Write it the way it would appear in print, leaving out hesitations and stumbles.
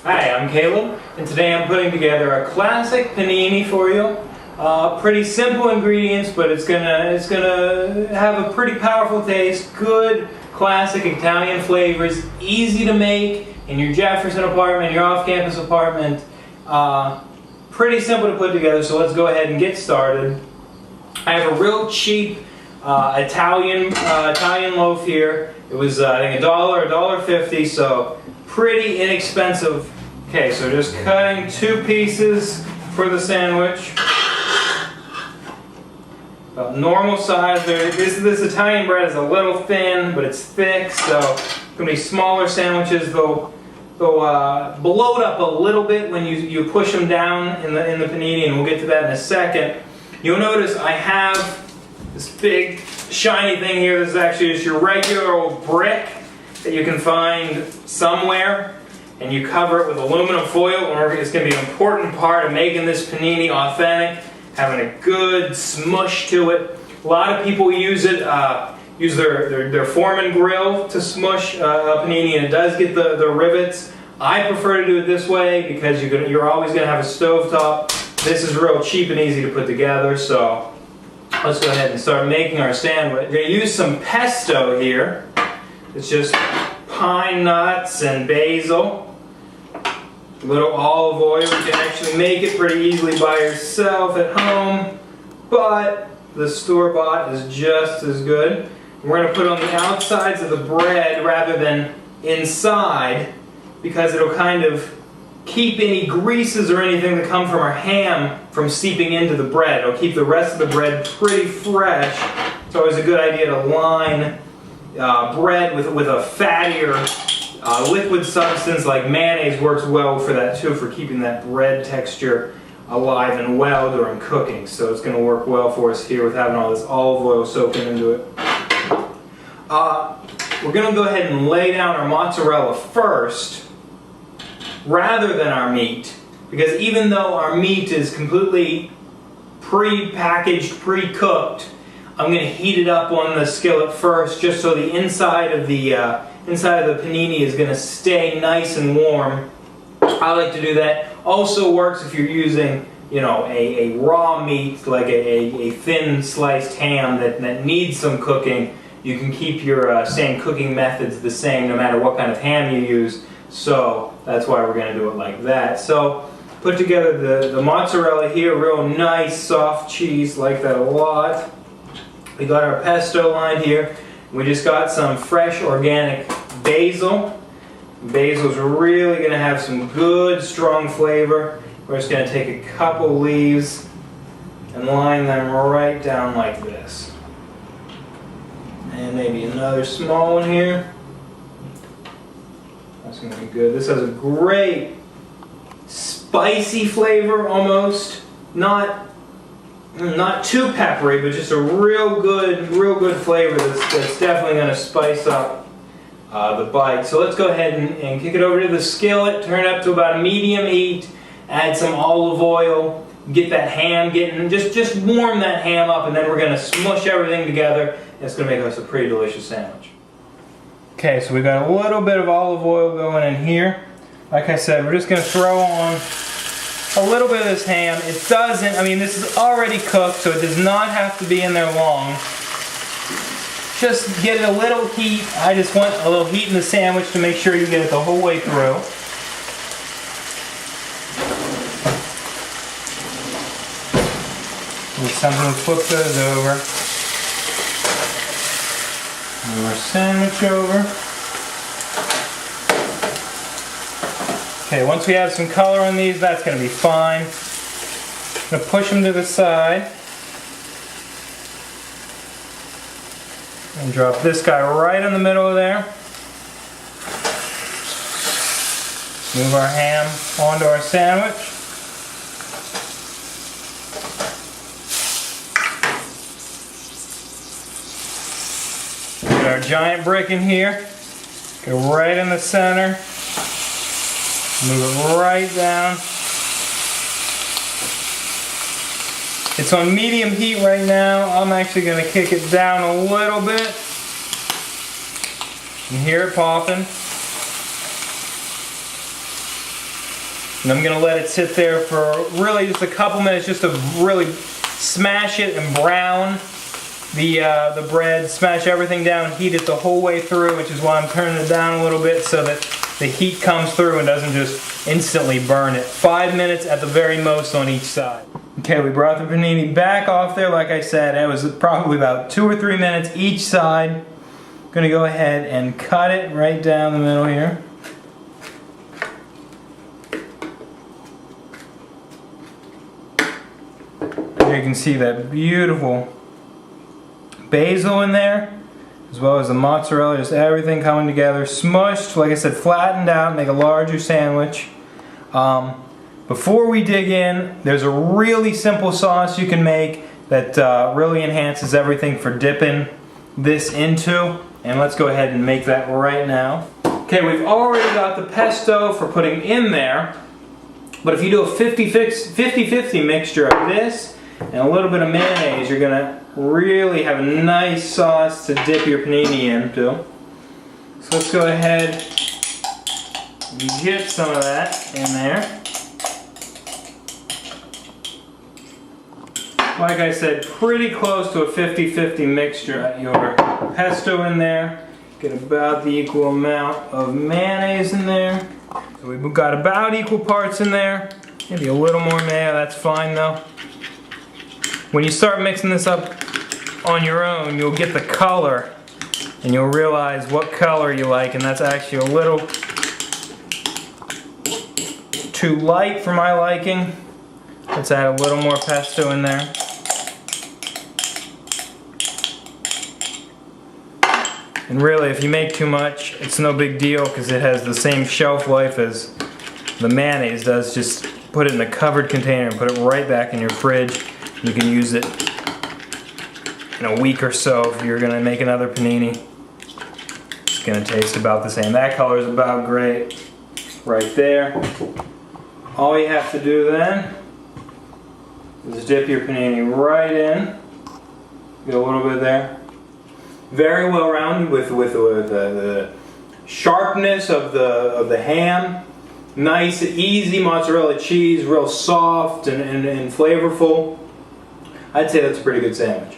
Hi, I'm Caleb, and today I'm putting together a classic panini for you. Pretty simple ingredients, but it's gonna have a pretty powerful taste. Good, classic Italian flavors, easy to make in your Jefferson apartment, your off-campus apartment. Pretty simple to put together, so let's go ahead and get started. I have a real cheap Italian loaf here. It was I think $1.50, so pretty inexpensive. Okay, so just cutting 2 pieces for the sandwich. About normal size. This Italian bread is a little thin, but it's thick, so it's going to be smaller sandwiches. They'll bloat up a little bit when you push them down in the panini, and we'll get to that in a second. You'll notice I have this big shiny thing here. This is actually just your regular old brick that you can find somewhere, and you cover it with aluminum foil. It's going to be an important part of making this panini authentic, having a good smush to it. A lot of people use it, use their Foreman grill to smush a panini, and it does get the rivets. I prefer to do it this way because you're always going to have a stovetop. This is real cheap and easy to put together, so let's go ahead and start making our sandwich. We're going to use some pesto here. It's just pine nuts and basil. A little olive oil. You can actually make it pretty easily by yourself at home, but the store-bought is just as good. We're going to put on the outsides of the bread rather than inside, because it'll kind of keep any greases or anything that come from our ham from seeping into the bread. It'll keep the rest of the bread pretty fresh. It's always a good idea to line bread with a fattier liquid substance like mayonnaise. Works well for that too, for keeping that bread texture alive and well during cooking. So it's going to work well for us here with having all this olive oil soaking into it. We're going to go ahead and lay down our mozzarella first rather than our meat, because even though our meat is completely pre-packaged, pre-cooked, I'm going to heat it up on the skillet first, just so the inside of the panini is going to stay nice and warm. I like to do that. Also works if you're using, a raw meat, like a thin sliced ham that needs some cooking. You can keep your same cooking methods the same no matter what kind of ham you use. So that's why we're going to do it like that. So put together the mozzarella here, real nice soft cheese, like that a lot. We got our pesto line here. We just got some fresh organic basil. Basil's really going to have some good strong flavor. We're just going to take a couple leaves and line them right down like this. And maybe another small one here. That's going to be good. This has a great spicy flavor almost. Not too peppery, but just a real good flavor that's definitely going to spice up the bite. So let's go ahead and kick it over to the skillet, turn it up to about a medium heat, add some olive oil, get that ham just warm that ham up, and then we're going to smush everything together, and it's going to make us a pretty delicious sandwich. Okay, so we got a little bit of olive oil going in here. Like I said, we're just going to throw on a little bit of this ham. It doesn't, this is already cooked, so it does not have to be in there long. Just get it a little heat. I just want a little heat in the sandwich to make sure you get it the whole way through. With something to flip those over. Move our sandwich over. Okay, once we have some color on these, that's going to be fine. I'm going to push them to the side. And drop this guy right in the middle of there. Move our ham onto our sandwich. Put our giant brick in here. Go right in the center. Move it right down. It's on medium heat right now. I'm actually going to kick it down a little bit. You can hear it popping. And I'm going to let it sit there for really just a couple minutes, just to really smash it and brown the bread, smash everything down, heat it the whole way through, which is why I'm turning it down a little bit so that the heat comes through and doesn't just instantly burn it. 5 minutes at the very most on each side. Okay, we brought the panini back off there. Like I said, it was probably about 2 or 3 minutes each side. I'm going to go ahead and cut it right down the middle here. You can see that beautiful basil in there, as well as the mozzarella, just everything coming together, smushed, like I said, flattened out, make a larger sandwich. Before we dig in, there's a really simple sauce you can make that really enhances everything for dipping this into, and let's go ahead and make that right now. Okay, we've already got the pesto for putting in there, but if you do a 50-50 mixture of this and a little bit of mayonnaise, you're going to really have a nice sauce to dip your panini into. So let's go ahead and get some of that in there. Like I said, pretty close to a 50-50 mixture. Your pesto in there. Get about the equal amount of mayonnaise in there. So we've got about equal parts in there. Maybe a little more mayo, that's fine though. When you start mixing this up on your own, you'll get the color and you'll realize what color you like, and that's actually a little too light for my liking. Let's add a little more pesto in there. And really, if you make too much, it's no big deal because it has the same shelf life as the mayonnaise does. Just put it in a covered container and put it right back in your fridge. You can use it in a week or so if you're going to make another panini. It's going to taste about the same. That color is about great right there. All you have to do then is dip your panini right in. Get a little bit there. Very well rounded with the sharpness of the ham. Nice, easy mozzarella cheese, real soft and flavorful. I'd say that's a pretty good sandwich.